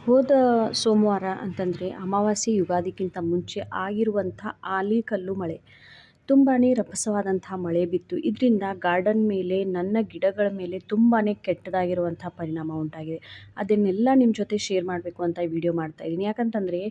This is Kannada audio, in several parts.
ಹೋದ ಸೋಮವಾರ ಅಂತಂದರೆ ಅಮಾವಾಸ್ಯೆ ಯುಗಾದಿಗಿಂತ ಮುಂಚೆ ಆಗಿರುವಂಥ ಆಲಿಕಲ್ಲು ಮಳೆ ತುಂಬಾ ರಭಸವಾದಂಥ ಮಳೆ ಬಿತ್ತು. ಇದರಿಂದ ಗಾರ್ಡನ್ ಮೇಲೆ, ನನ್ನ ಗಿಡಗಳ ಮೇಲೆ ತುಂಬಾ ಕೆಟ್ಟದಾಗಿರುವಂಥ ಪರಿಣಾಮ ಉಂಟಾಗಿದೆ. ಅದನ್ನೆಲ್ಲ ನಿಮ್ಮ ಜೊತೆ ಶೇರ್ ಮಾಡಬೇಕು ಅಂತ ಈ ವಿಡಿಯೋ ಮಾಡ್ತಾಯಿದ್ದೀನಿ. ಯಾಕಂತಂದರೆ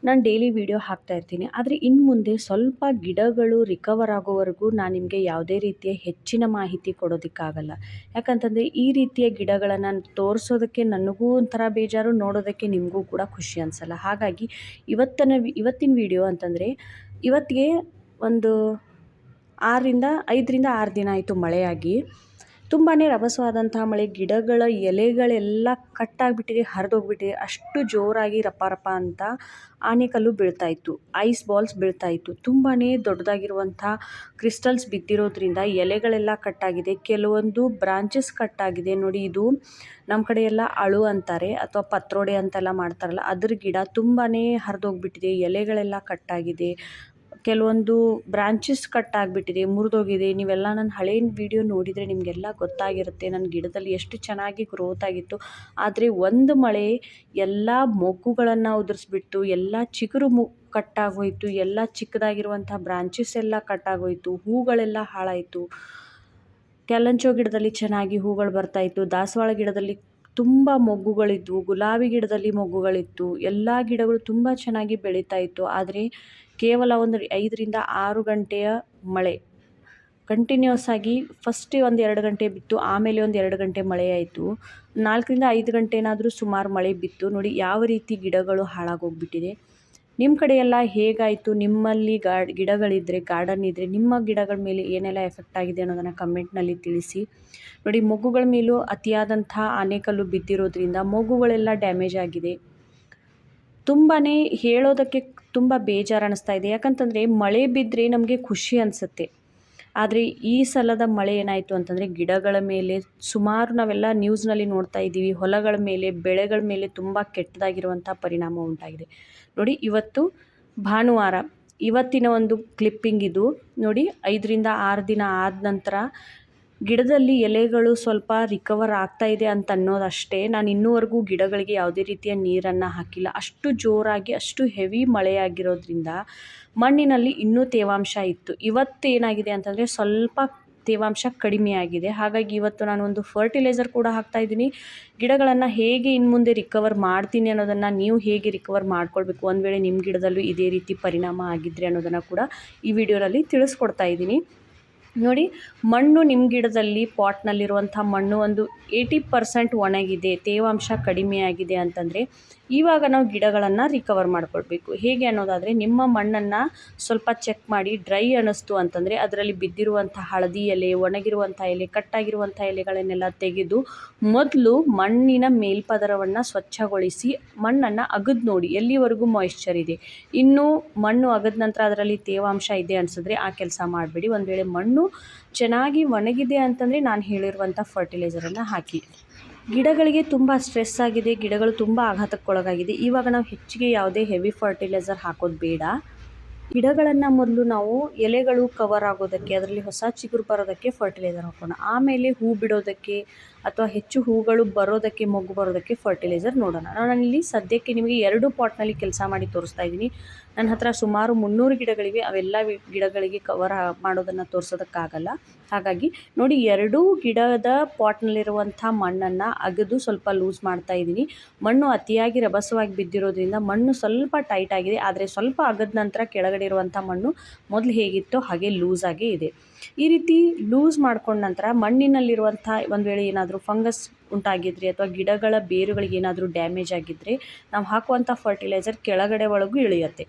ನಾನು ಡೈಲಿ ವಿಡಿಯೋ ಹಾಕ್ತಾ ಇರ್ತೀನಿ. ಆದರೆ ಇನ್ನು ಮುಂದೆ ಸ್ವಲ್ಪ ಗಿಡಗಳು ರಿಕವರ್ ಆಗೋವರೆಗೂ ನಾನು ನಿಮಗೆ ಯಾವುದೇ ರೀತಿಯ ಹೆಚ್ಚಿನ ಮಾಹಿತಿ ಕೊಡೋದಕ್ಕಾಗಲ್ಲ. ಯಾಕಂತಂದರೆ ಈ ರೀತಿಯ ಗಿಡಗಳನ್ನು ತೋರಿಸೋದಕ್ಕೆ ನನಗೂ ಒಂಥರ ಬೇಜಾರು, ನೋಡೋದಕ್ಕೆ ನಿಮಗೂ ಕೂಡ ಖುಷಿ ಅನಿಸಲ್ಲ. ಹಾಗಾಗಿ ಇವತ್ತಿನ ವಿಡಿಯೋ ಅಂತಂದರೆ ಇವತ್ತಿಗೆ ಒಂದು 5ರಿಂದ 6 ದಿನ ಆಯಿತು ಮಳೆಯಾಗಿ. ತುಂಬಾ ರಭಸವಾದಂತಹ ಮಳೆ, ಗಿಡಗಳ ಎಲೆಗಳೆಲ್ಲ ಕಟ್ಟಾಗಿಬಿಟ್ಟಿದೆ, ಹರಿದೋಗ್ಬಿಟ್ಟಿದೆ. ಅಷ್ಟು ಜೋರಾಗಿ ರಪ ರಪ ಅಂತ ಆನೆಕಲ್ಲು ಬೀಳ್ತಾಯಿತ್ತು, ಐಸ್ ಬಾಲ್ಸ್ ಬೀಳ್ತಾಯಿತ್ತು. ತುಂಬಾ ದೊಡ್ಡದಾಗಿರುವಂಥ ಕ್ರಿಸ್ಟಲ್ಸ್ ಬಿದ್ದಿರೋದ್ರಿಂದ ಎಲೆಗಳೆಲ್ಲ ಕಟ್ಟಾಗಿದೆ, ಕೆಲವೊಂದು ಬ್ರಾಂಚಸ್ ಕಟ್ಟಾಗಿದೆ. ನೋಡಿ, ಇದು ನಮ್ಮ ಕಡೆ ಎಲ್ಲ ಅಳು ಅಂತಾರೆ ಅಥವಾ ಪತ್ರೋಡೆ ಅಂತೆಲ್ಲ ಮಾಡ್ತಾರಲ್ಲ, ಅದ್ರ ಗಿಡ ತುಂಬಾ ಹರಿದೋಗ್ಬಿಟ್ಟಿದೆ, ಎಲೆಗಳೆಲ್ಲ ಕಟ್ಟಾಗಿದೆ, ಕೆಲವೊಂದು ಬ್ರಾಂಚಸ್ ಕಟ್ಟಾಗಿಬಿಟ್ಟಿದೆ, ಮುರಿದೋಗಿದೆ. ನೀವೆಲ್ಲ ನನ್ನ ಹಳೆಯ ವಿಡಿಯೋ ನೋಡಿದರೆ ನಿಮಗೆಲ್ಲ ಗೊತ್ತಾಗಿರುತ್ತೆ ನನ್ನ ಗಿಡದಲ್ಲಿ ಎಷ್ಟು ಚೆನ್ನಾಗಿ ಗ್ರೋತ್ ಆಗಿತ್ತು. ಆದರೆ ಒಂದು ಮಳೆ ಎಲ್ಲ ಮೊಗ್ಗುಗಳನ್ನು ಉದುರಿಸ್ಬಿಟ್ಟು, ಎಲ್ಲ ಚಿಗುರು ಕಟ್ಟಾಗೋಯಿತು, ಎಲ್ಲ ಚಿಕ್ಕದಾಗಿರುವಂಥ ಬ್ರಾಂಚಸ್ ಎಲ್ಲ ಕಟ್ಟಾಗೋಯಿತು, ಹೂಗಳೆಲ್ಲ ಹಾಳಾಯಿತು. ಕೆಲಂಚೋ ಗಿಡದಲ್ಲಿ ಚೆನ್ನಾಗಿ ಹೂಗಳು ಬರ್ತಾಯಿತ್ತು, ದಾಸವಾಳ ಗಿಡದಲ್ಲಿ ತುಂಬ ಮೊಗ್ಗುಗಳಿದ್ವು, ಗುಲಾಬಿ ಗಿಡದಲ್ಲಿ ಮೊಗ್ಗುಗಳಿತ್ತು, ಎಲ್ಲ ಗಿಡಗಳು ತುಂಬ ಚೆನ್ನಾಗಿ ಬೆಳೀತಾ ಇತ್ತು. ಆದರೆ ಕೇವಲ ಒಂದು 5ರಿಂದ 6 ಗಂಟೆಯ ಮಳೆ ಕಂಟಿನ್ಯೂಸ್ ಆಗಿ ಫಸ್ಟ್ ಒಂದು 2 ಗಂಟೆ ಬಿತ್ತು, ಆಮೇಲೆ ಒಂದು 2 ಗಂಟೆ ಮಳೆ ಆಯಿತು. 4ರಿಂದ 5 ಗಂಟೆನಾದರೂ ಸುಮಾರು ಮಳೆ ಬಿತ್ತು. ನೋಡಿ ಯಾವ ರೀತಿ ಗಿಡಗಳು ಹಾಳಾಗೋಗ್ಬಿಟ್ಟಿದೆ. ನಿಮ್ಮ ಕಡೆ ಎಲ್ಲ ಹೇಗಾಯಿತು? ನಿಮ್ಮಲ್ಲಿ ಗಿಡಗಳಿದ್ದರೆ, ಗಾರ್ಡನ್ ಇದ್ದರೆ, ನಿಮ್ಮ ಗಿಡಗಳ ಮೇಲೆ ಏನೆಲ್ಲ ಎಫೆಕ್ಟ್ ಆಗಿದೆ ಅನ್ನೋದನ್ನು ಕಮೆಂಟ್ನಲ್ಲಿ ತಿಳಿಸಿ. ನೋಡಿ, ಮೊಗ್ಗುಗಳ ಮೇಲೂ ಅತಿಯಾದಂಥ ಆನೆಕಲ್ಲು ಬಿದ್ದಿರೋದ್ರಿಂದ ಮೊಗ್ಗುಗಳೆಲ್ಲ ಡ್ಯಾಮೇಜ್ ಆಗಿದೆ. ತುಂಬಾ ಹೇಳೋದಕ್ಕೆ ತುಂಬ ಬೇಜಾರು ಅನ್ನಿಸ್ತಾ ಇದೆ. ಯಾಕಂತಂದರೆ ಮಳೆ ಬಿದ್ದರೆ ನಮಗೆ ಖುಷಿ ಅನಿಸುತ್ತೆ. ಆದರೆ ಈ ಸಲದ ಮಳೆ ಏನಾಯಿತು ಅಂತಂದರೆ ಗಿಡಗಳ ಮೇಲೆ ಸುಮಾರು ನಾವೆಲ್ಲ ನ್ಯೂಸ್ನಲ್ಲಿ ನೋಡ್ತಾ ಇದ್ದೀವಿ, ಹೊಲಗಳ ಮೇಲೆ, ಬೆಳೆಗಳ ಮೇಲೆ ತುಂಬ ಕೆಟ್ಟದಾಗಿರುವಂಥ ಪರಿಣಾಮ ಉಂಟಾಗಿದೆ. ನೋಡಿ, ಇವತ್ತು ಭಾನುವಾರ, ಇವತ್ತಿನ ಒಂದು ಕ್ಲಿಪ್ಪಿಂಗ್ ಇದು. ನೋಡಿ, 5ರಿಂದ 6 ದಿನ ಆದ ನಂತರ ಗಿಡದಲ್ಲಿ ಎಲೆಗಳು ಸ್ವಲ್ಪ ರಿಕವರ್ ಆಗ್ತಾ ಇದೆ ಅಂತ ಅನ್ನೋದಷ್ಟೇ. ನಾನು ಇನ್ನೂವರೆಗೂ ಗಿಡಗಳಿಗೆ ಯಾವುದೇ ರೀತಿಯ ನೀರನ್ನು ಹಾಕಿಲ್ಲ. ಅಷ್ಟು ಜೋರಾಗಿ, ಅಷ್ಟು ಹೆವಿ ಮಳೆಯಾಗಿರೋದ್ರಿಂದ ಮಣ್ಣಿನಲ್ಲಿ ಇನ್ನೂ ತೇವಾಂಶ ಇತ್ತು. ಇವತ್ತೇನಾಗಿದೆ ಅಂತಂದರೆ ಸ್ವಲ್ಪ ತೇವಾಂಶ ಕಡಿಮೆಯಾಗಿದೆ. ಹಾಗಾಗಿ ಇವತ್ತು ನಾನು ಒಂದು ಫರ್ಟಿಲೈಸರ್ ಕೂಡ ಹಾಕ್ತಾಯಿದ್ದೀನಿ. ಗಿಡಗಳನ್ನು ಹೇಗೆ ಇನ್ನು ಮುಂದೆ ರಿಕವರ್ ಮಾಡ್ತೀನಿ ಅನ್ನೋದನ್ನು, ನೀವು ಹೇಗೆ ರಿಕವರ್ ಮಾಡ್ಕೊಳ್ಬೇಕು, ಒಂದು ವೇಳೆ ನಿಮ್ಮ ಗಿಡದಲ್ಲೂ ಇದೇ ರೀತಿ ಪರಿಣಾಮ ಆಗಿದ್ದರೆ ಅನ್ನೋದನ್ನು ಕೂಡ ಈ ವಿಡಿಯೋದಲ್ಲಿ ತಿಳಿಸ್ಕೊಡ್ತಾ ಇದ್ದೀನಿ. ನೋಡಿ, ಮಣ್ಣು ನಿಮ್ಮ ಗಿಡದಲ್ಲಿ ಪಾಟ್ನಲ್ಲಿರುವಂಥ ಮಣ್ಣು ಒಂದು 80% ಒಣಗಿದೆ, ತೇವಾಂಶ ಕಡಿಮೆಯಾಗಿದೆ ಅಂತಂದರೆ ಇವಾಗ ನಾವು ಗಿಡಗಳನ್ನು ರಿಕವರ್ ಮಾಡ್ಕೊಳ್ಬೇಕು. ಹೇಗೆ ಅನ್ನೋದಾದರೆ, ನಿಮ್ಮ ಮಣ್ಣನ್ನು ಸ್ವಲ್ಪ ಚೆಕ್ ಮಾಡಿ, ಡ್ರೈ ಅನ್ನಿಸ್ತು ಅಂತಂದರೆ ಅದರಲ್ಲಿ ಬಿದ್ದಿರುವಂಥ ಹಳದಿ ಎಲೆ, ಒಣಗಿರುವಂಥ ಎಲೆ, ಕಟ್ಟಾಗಿರುವಂಥ ಎಲೆಗಳನ್ನೆಲ್ಲ ತೆಗೆದು ಮೊದಲು ಮಣ್ಣಿನ ಮೇಲ್ಪದರವನ್ನು ಸ್ವಚ್ಛಗೊಳಿಸಿ ಮಣ್ಣನ್ನು ಅಗದು ನೋಡಿ ಎಲ್ಲಿವರೆಗೂ ಮಾಯಿಶ್ಚರ್ ಇದೆ. ಇನ್ನೂ ಮಣ್ಣು ಅಗದ ನಂತರ ಅದರಲ್ಲಿ ತೇವಾಂಶ ಇದೆ ಅನಿಸಿದ್ರೆ ಆ ಕೆಲಸ ಮಾಡಬೇಡಿ. ಒಂದು ವೇಳೆ ಮಣ್ಣು ಚೆನ್ನಾಗಿ ಒಣಗಿದೆ ಅಂತಂದರೆ ನಾನು ಹೇಳಿರುವಂಥ ಫರ್ಟಿಲೈಸರನ್ನು ಹಾಕಿ. ಗಿಡಗಳಿಗೆ ತುಂಬ ಸ್ಟ್ರೆಸ್ ಆಗಿದೆ, ಗಿಡಗಳು ತುಂಬ ಆಘಾತಕ್ಕೊಳಗಾಗಿದೆ. ಇವಾಗ ನಾವು ಹೆಚ್ಚಿಗೆ ಯಾವುದೇ ಹೆವಿ ಫರ್ಟಿಲೈಸರ್ ಹಾಕೋದು ಬೇಡ. ಗಿಡಗಳನ್ನು ಮೊದಲು ನಾವು ಎಲೆಗಳು ಕವರ್ ಆಗೋದಕ್ಕೆ, ಅದರಲ್ಲಿ ಹೊಸ ಚಿಗುರು ಬರೋದಕ್ಕೆ ಫರ್ಟಿಲೈಸರ್ ಹಾಕೋಣ. ಆಮೇಲೆ ಹೂ ಬಿಡೋದಕ್ಕೆ ಅಥವಾ ಹೆಚ್ಚು ಹೂಗಳು ಬರೋದಕ್ಕೆ, ಮೊಗ್ಗು ಬರೋದಕ್ಕೆ ಫರ್ಟಿಲೈಸರ್ ನೋಡೋಣ. ನಾನಿಲ್ಲಿ ಸದ್ಯಕ್ಕೆ ನಿಮಗೆ 2 ಪಾಟ್ನಲ್ಲಿ ಕೆಲಸ ಮಾಡಿ ತೋರಿಸ್ತಾ ಇದ್ದೀನಿ. ನನ್ನ ಹತ್ರ ಸುಮಾರು 300 ಗಿಡಗಳಿವೆ. ಅವೆಲ್ಲ ಗಿಡಗಳಿಗೆ ಕವರ್ ಮಾಡೋದನ್ನು ತೋರಿಸೋದಕ್ಕಾಗಲ್ಲ. ಹಾಗಾಗಿ ನೋಡಿ, 2 ಗಿಡದ ಪಾಟ್ನಲ್ಲಿರುವಂಥ ಮಣ್ಣನ್ನು ಅಗೆದು ಸ್ವಲ್ಪ ಲೂಸ್ ಮಾಡ್ತಾ ಇದ್ದೀನಿ. ಮಣ್ಣು ಅತಿಯಾಗಿ ರಭಸವಾಗಿ ಬಿದ್ದಿರೋದ್ರಿಂದ ಮಣ್ಣು ಸ್ವಲ್ಪ ಟೈಟ್ ಆಗಿದೆ. ಆದರೆ ಸ್ವಲ್ಪ ಅಗದ ನಂತರ ಕೆಳಗಡೆ ಇರುವಂಥ ಮಣ್ಣು ಮೊದಲು ಹೇಗಿತ್ತೋ ಹಾಗೆ ಲೂಸ್ ಆಗೇ ಇದೆ. ಈ ರೀತಿ ಲೂಸ್ ಮಾಡ್ಕೊಂಡ ನಂತರ ಮಣ್ಣಿನಲ್ಲಿರುವಂಥ ಒಂದು ವೇಳೆ ಏನಾದರೂ ಫಂಗಸ್ ಉಂಟಾಗಿದ್ದರೆ ಅಥವಾ ಗಿಡಗಳ ಬೇರುಗಳಿಗೆ ಏನಾದರೂ ಡ್ಯಾಮೇಜ್ ಆಗಿದ್ದರೆ ನಾವು ಹಾಕುವಂಥ ಫರ್ಟಿಲೈಸರ್ ಕೆಳಗಡೆ ಒಳಗೂ ಇಳಿಯುತ್ತೆ.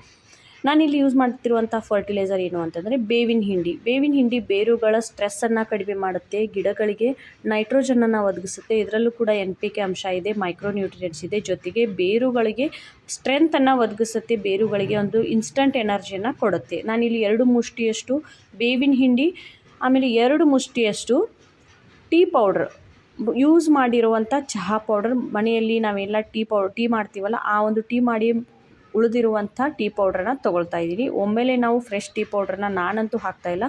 ನಾನಿಲ್ಲಿ ಯೂಸ್ ಮಾಡ್ತಿರುವಂಥ ಫರ್ಟಿಲೈಸರ್ ಏನು ಅಂತಂದರೆ ಬೇವಿನ ಹಿಂಡಿ. ಬೇವಿನ ಹಿಂಡಿ ಬೇರುಗಳ ಸ್ಟ್ರೆಸ್ಸನ್ನು ಕಡಿಮೆ ಮಾಡುತ್ತೆ, ಗಿಡಗಳಿಗೆ ನೈಟ್ರೋಜನನ್ನು ಒದಗಿಸುತ್ತೆ. ಇದರಲ್ಲೂ ಕೂಡ NPK ಅಂಶ ಇದೆ, ಮೈಕ್ರೋನ್ಯೂಟ್ರಿಯೆಂಟ್ಸ್ ಇದೆ, ಜೊತೆಗೆ ಬೇರುಗಳಿಗೆ ಸ್ಟ್ರೆಂತನ್ನು ಒದಗಿಸುತ್ತೆ, ಬೇರುಗಳಿಗೆ ಒಂದು ಇನ್ಸ್ಟಂಟ್ ಎನರ್ಜಿಯನ್ನು ಕೊಡುತ್ತೆ. ನಾನಿಲ್ಲಿ 2 ಮುಷ್ಟಿಯಷ್ಟು ಬೇವಿನ ಹಿಂಡಿ, ಆಮೇಲೆ 2 ಮುಷ್ಟಿಯಷ್ಟು ಟೀ ಪೌಡ್ರ್, ಯೂಸ್ ಮಾಡಿರುವಂಥ ಚಹಾ ಪೌಡರ್, ಮನೆಯಲ್ಲಿ ನಾವೆಲ್ಲ ಟೀ ಮಾಡ್ತೀವಲ್ಲ ಆ ಒಂದು ಟೀ ಮಾಡಿ ಉಳಿದಿರುವಂಥ ಟೀ ಪೌಡ್ರನ್ನ ತೊಗೊಳ್ತಾ ಇದ್ದೀನಿ. ಒಮ್ಮೆಲೆ ನಾವು ಫ್ರೆಶ್ ಟೀ ಪೌಡ್ರನ್ನ ನಾನಂತೂ ಹಾಕ್ತಾಯಿಲ್ಲ.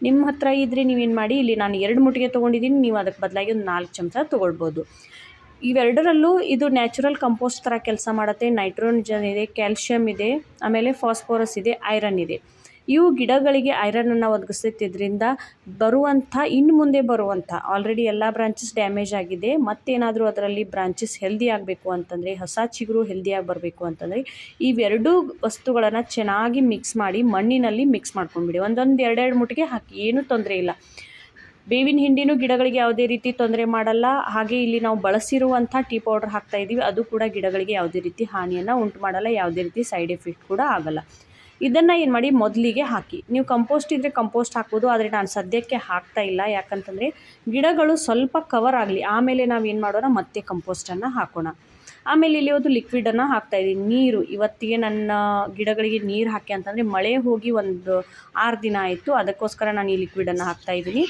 ನಿಮ್ಮ ಹತ್ರ ಇದ್ದರೆ ನೀವೇನು ಮಾಡಿ, ಇಲ್ಲಿ ನಾನು 2 ಮುಟ್ಟಿಗೆ ತೊಗೊಂಡಿದ್ದೀನಿ, ನೀವು ಅದಕ್ಕೆ ಬದಲಾಗಿ ಒಂದು 4 ಚಮಚ ತೊಗೊಳ್ಬೋದು. ಇವೆರಡರಲ್ಲೂ ಇದು ನ್ಯಾಚುರಲ್ ಕಂಪೋಸ್ಟ್ ಥರ ಕೆಲಸ ಮಾಡುತ್ತೆ. ನೈಟ್ರೋಜನ್ ಇದೆ, ಕ್ಯಾಲ್ಶಿಯಂ ಇದೆ, ಆಮೇಲೆ ಫಾಸ್ಫರಸ್ ಇದೆ, ಐರನ್ ಇದೆ. ಇವು ಗಿಡಗಳಿಗೆ ಐರನನ್ನು ಒದಗಿಸುತ್ತಿದ್ದರಿಂದ ಇನ್ನು ಮುಂದೆ ಬರುವಂಥ ಆಲ್ರೆಡಿ ಎಲ್ಲ ಬ್ರಾಂಚಸ್ ಡ್ಯಾಮೇಜ್ ಆಗಿದೆ, ಮತ್ತೇನಾದರೂ ಅದರಲ್ಲಿ ಬ್ರಾಂಚಸ್ ಹೆಲ್ದಿ ಆಗಬೇಕು ಅಂತಂದರೆ, ಹೊಸ ಚಿಗುರು ಹೆಲ್ದಿಯಾಗಿ ಬರಬೇಕು ಅಂತಂದರೆ ಇವೆರಡೂ ವಸ್ತುಗಳನ್ನು ಚೆನ್ನಾಗಿ ಮಿಕ್ಸ್ ಮಾಡಿ ಮಣ್ಣಿನಲ್ಲಿ ಮಿಕ್ಸ್ ಮಾಡ್ಕೊಂಡ್ಬಿಡಿ. ಒಂದೊಂದು 2 ಮುಟ್ಟಿಗೆ ಹಾಕಿ, ಏನೂ ತೊಂದರೆ ಇಲ್ಲ. ಬೇವಿನ ಹಿಂಡಿನೂ ಗಿಡಗಳಿಗೆ ಯಾವುದೇ ರೀತಿ ತೊಂದರೆ ಮಾಡಲ್ಲ. ಹಾಗೆ ಇಲ್ಲಿ ನಾವು ಬಳಸಿರುವಂಥ ಟೀ ಪೌಡರ್ ಹಾಕ್ತಾ ಇದ್ದೀವಿ, ಅದು ಕೂಡ ಗಿಡಗಳಿಗೆ ಯಾವುದೇ ರೀತಿ ಹಾನಿಯನ್ನು ಉಂಟು ಮಾಡಲ್ಲ, ಯಾವುದೇ ರೀತಿ ಸೈಡ್ ಎಫೆಕ್ಟ್ ಕೂಡ ಆಗಲ್ಲ. ಇದನ್ನು ಏನು ಮಾಡಿ ಮೊದಲಿಗೆ ಹಾಕಿ. ನೀವು ಕಂಪೋಸ್ಟ್ ಇದ್ದರೆ ಕಂಪೋಸ್ಟ್ ಹಾಕ್ಬೋದು, ಆದರೆ ನಾನು ಸದ್ಯಕ್ಕೆ ಹಾಕ್ತಾ ಇಲ್ಲ. ಯಾಕಂತಂದರೆ ಗಿಡಗಳು ಸ್ವಲ್ಪ ಕವರ್ ಆಗಲಿ, ಆಮೇಲೆ ನಾವು ಏನು ಮಾಡೋಣ ಮತ್ತೆ ಕಂಪೋಸ್ಟನ್ನು ಹಾಕೋಣ. ಆಮೇಲೆ ಇಲ್ಲಿ ಒಂದು ಲಿಕ್ವಿಡನ್ನು ಹಾಕ್ತಾಯಿದ್ದೀನಿ. ನೀರು ಇವತ್ತಿಗೆ ನನ್ನ ಗಿಡಗಳಿಗೆ ನೀರು ಹಾಕಿ ಅಂತಂದರೆ ಮಳೆ ಹೋಗಿ ಒಂದು 6 ದಿನ ಆಯಿತು. ಅದಕ್ಕೋಸ್ಕರ ನಾನು ಈ ಲಿಕ್ವಿಡನ್ನು ಹಾಕ್ತಾಯಿದ್ದೀನಿ.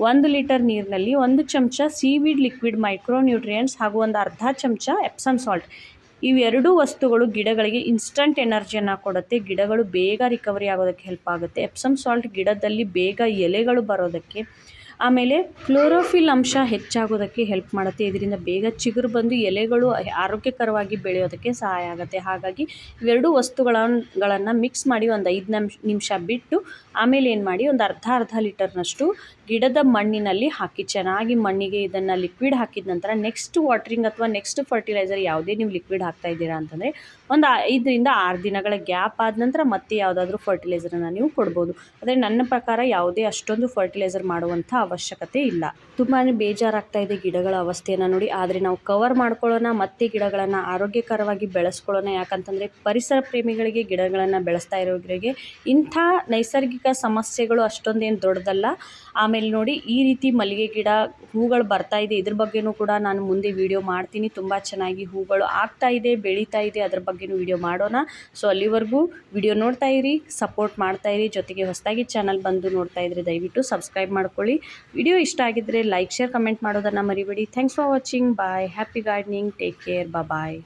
1 ಲೀಟರ್ ನೀರಿನಲ್ಲಿ 1 ಚಮಚ ಸೀವೀಡ್ ಲಿಕ್ವಿಡ್ ಮೈಕ್ರೋನ್ಯೂಟ್ರಿಯೆಂಟ್ಸ್ ಹಾಗೂ ಒಂದು ಅರ್ಧ ಚಮಚ ಎಪ್ಸಮ್ ಸಾಲ್ಟ್, ಇವೆರಡೂ ವಸ್ತುಗಳು ಗಿಡಗಳಿಗೆ ಇನ್ಸ್ಟಂಟ್ ಎನರ್ಜಿಯನ್ನು ಕೊಡುತ್ತೆ. ಗಿಡಗಳು ಬೇಗ ರಿಕವರಿ ಆಗೋದಕ್ಕೆ ಹೆಲ್ಪ್ ಆಗುತ್ತೆ. ಎಪ್ಸಮ್ ಸಾಲ್ಟ್ ಗಿಡದಲ್ಲಿ ಬೇಗ ಎಲೆಗಳು ಬರೋದಕ್ಕೆ, ಆಮೇಲೆ ಕ್ಲೋರೋಫಿಲ್ ಅಂಶ ಹೆಚ್ಚಾಗೋದಕ್ಕೆ ಹೆಲ್ಪ್ ಮಾಡುತ್ತೆ. ಇದರಿಂದ ಬೇಗ ಚಿಗುರು ಬಂದು ಎಲೆಗಳು ಆರೋಗ್ಯಕರವಾಗಿ ಬೆಳೆಯೋದಕ್ಕೆ ಸಹಾಯ ಆಗುತ್ತೆ. ಹಾಗಾಗಿ ಇವೆರಡೂ ವಸ್ತುಗಳನ್ನು ಮಿಕ್ಸ್ ಮಾಡಿ ಒಂದು 5 ನಿಮಿಷ ಬಿಟ್ಟು ಆಮೇಲೆ ಏನು ಮಾಡಿ ಒಂದು ಅರ್ಧ ಲೀಟರ್ನಷ್ಟು ಗಿಡದ ಮಣ್ಣಿನಲ್ಲಿ ಹಾಕಿ, ಚೆನ್ನಾಗಿ ಮಣ್ಣಿಗೆ ಇದನ್ನು ಲಿಕ್ವಿಡ್ ಹಾಕಿದ ನಂತರ ನೆಕ್ಸ್ಟ್ ವಾಟ್ರಿಂಗ್ ಅಥವಾ ನೆಕ್ಸ್ಟ್ ಫರ್ಟಿಲೈಸರ್ ಯಾವುದೇ ನೀವು ಲಿಕ್ವಿಡ್ ಹಾಕ್ತಾ ಇದ್ದೀರಾ ಅಂತಂದರೆ ಒಂದು 5 ರಿಂದ 6 ದಿನಗಳ ಗ್ಯಾಪ್ ಆದ ನಂತರ ಮತ್ತೆ ಯಾವುದಾದ್ರೂ ಫರ್ಟಿಲೈಸರನ್ನು ನೀವು ಕೊಡ್ಬೋದು. ಆದರೆ ನನ್ನ ಪ್ರಕಾರ ಯಾವುದೇ ಅಷ್ಟೊಂದು ಫರ್ಟಿಲೈಸರ್ ಮಾಡುವಂಥ ಅವಶ್ಯಕತೆ ಇಲ್ಲ. ತುಂಬಾ ಬೇಜಾರಾಗ್ತಾ ಇದೆ ಗಿಡಗಳ ಅವಸ್ಥೆಯನ್ನು ನೋಡಿ. ಆದರೆ ನಾವು ಕವರ್ ಮಾಡ್ಕೊಳ್ಳೋಣ, ಮತ್ತೆ ಗಿಡಗಳನ್ನು ಆರೋಗ್ಯಕರವಾಗಿ ಬೆಳೆಸ್ಕೊಳ್ಳೋಣ. ಯಾಕಂತಂದರೆ ಪರಿಸರ ಪ್ರೇಮಿಗಳಿಗೆ, ಗಿಡಗಳನ್ನು ಬೆಳೆಸ್ತಾ ಇರೋರಿಗೆ ಇಂಥ ನೈಸರ್ಗಿಕ ಸಮಸ್ಯೆಗಳು ಅಷ್ಟೊಂದೇನು ದೊಡ್ಡದಲ್ಲ. ಆಮೇಲೆ ನೋಡಿ, ಈ ರೀತಿ ಮಲ್ಲಿಗೆ ಗಿಡ ಹೂಗಳು ಬರ್ತಾ ಇದೆ, ಇದ್ರ ಬಗ್ಗೆನೂ ಕೂಡ ನಾನು ಮುಂದೆ ವಿಡಿಯೋ ಮಾಡ್ತೀನಿ. ತುಂಬ ಚೆನ್ನಾಗಿ ಹೂಗಳು ಆಗ್ತಾ ಇದೆ, ಬೆಳೀತಾ ಇದೆ, ಅದ್ರ ಬಗ್ಗೆನೂ ವಿಡಿಯೋ ಮಾಡೋಣ. ಸೊ ಅಲ್ಲಿವರೆಗೂ ವಿಡಿಯೋ ನೋಡ್ತಾ ಇರಿ, ಸಪೋರ್ಟ್ ಮಾಡ್ತಾ ಇರಿ. ಜೊತೆಗೆ ಹೊಸದಾಗಿ ಚಾನಲ್ ಬಂದು ನೋಡ್ತಾ ಇದ್ರೆ ದಯವಿಟ್ಟು ಸಬ್ಸ್ಕ್ರೈಬ್ ಮಾಡ್ಕೊಳ್ಳಿ. ವಿಡಿಯೋ ಇಷ್ಟ ಆಗಿದ್ದರೆ ಲೈಕ್, ಶೇರ್, ಕಮೆಂಟ್ ಮಾಡೋದನ್ನು ಮರಿಬೇಡಿ. Thanks for watching. Bye. Happy gardening. Take care. Bye.